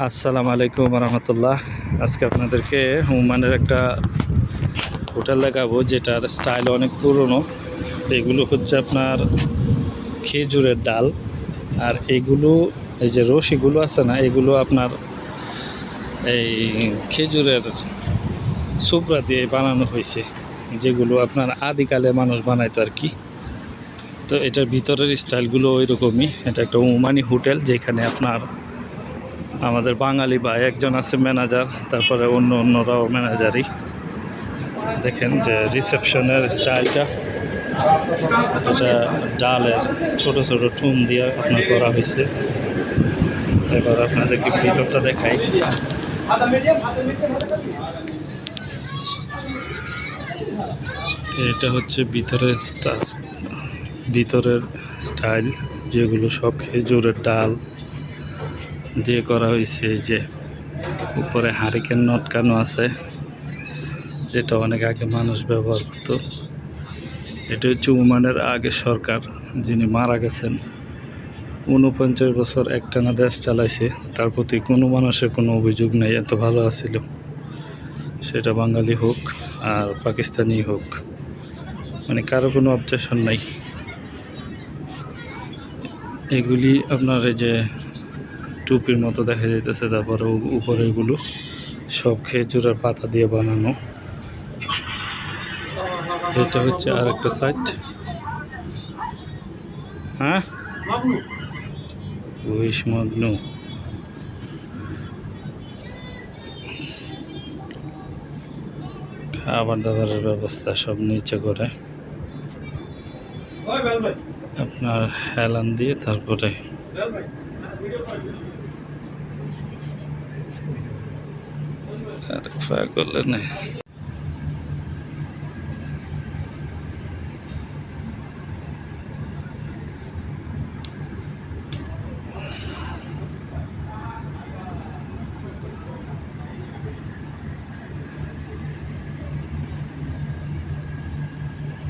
আসসালামু আলাইকুম রহমতুল্লাহ। আজকে আপনাদেরকে ওমানের একটা হোটেল দেখাবো যেটার স্টাইল অনেক পুরনো। এগুলো হচ্ছে আপনার খেজুরের ডাল, আর এগুলো এই যে রশিগুলো আছে না, এগুলো আপনার এই খেজুরের সুপড়া দিয়ে বানানো হয়েছে, যেগুলো আপনার আদিকালে মানুষ বানাইতো আর কি। তো এটার ভিতরের স্টাইলগুলো ওই রকমই। এটা একটা ওমানি হোটেল, যেখানে আপনার আমাদের বাঙালি ভাই একজন আছে ম্যানেজার, তারপরে অন্যরাও ম্যানেজারই। দেখেন যে রিসেপশনের স্টাইলটা, এটা ডালের ছোট ছোট টুম দিয়ে আপনার করা হয়েছে। এবার আপনাদেরকে ভিতরটা দেখাই। এটা হচ্ছে ভিতরের স্টাইল, যেগুলো সব খেজুরের ডাল দিয়ে করা হয়েছে। যে উপরে হারিকেন নটকানো আছে, যেটা অনেক আগে মানুষ ব্যবহার করত। এটা হচ্ছে ওমানের আগে সরকার, যিনি মারা গেছেন। 49 বছর একটানা দেশ চালাইছে, তার প্রতি কোনো মানুষের কোনো অভিযোগ নেই, এত ভালো আছিল। সেটা বাঙালি হোক আর পাকিস্তানি হোক, মানে কারো কোনো অবজেকশন নাই। এগুলি আপনার এই যে টুপির মতো দেখা যাইতেছে, তারপরে উপরে এগুলো সব খেজুরের পাতা দিয়ে বানানো। এটা হচ্ছে আর একটা সাইড। হ্যাঁ, উইশ মগ্নু। খাবার দাবারের ব্যবস্থা সব নিচে করে আপনার হেলান দিয়ে, তারপরে আর করলে না।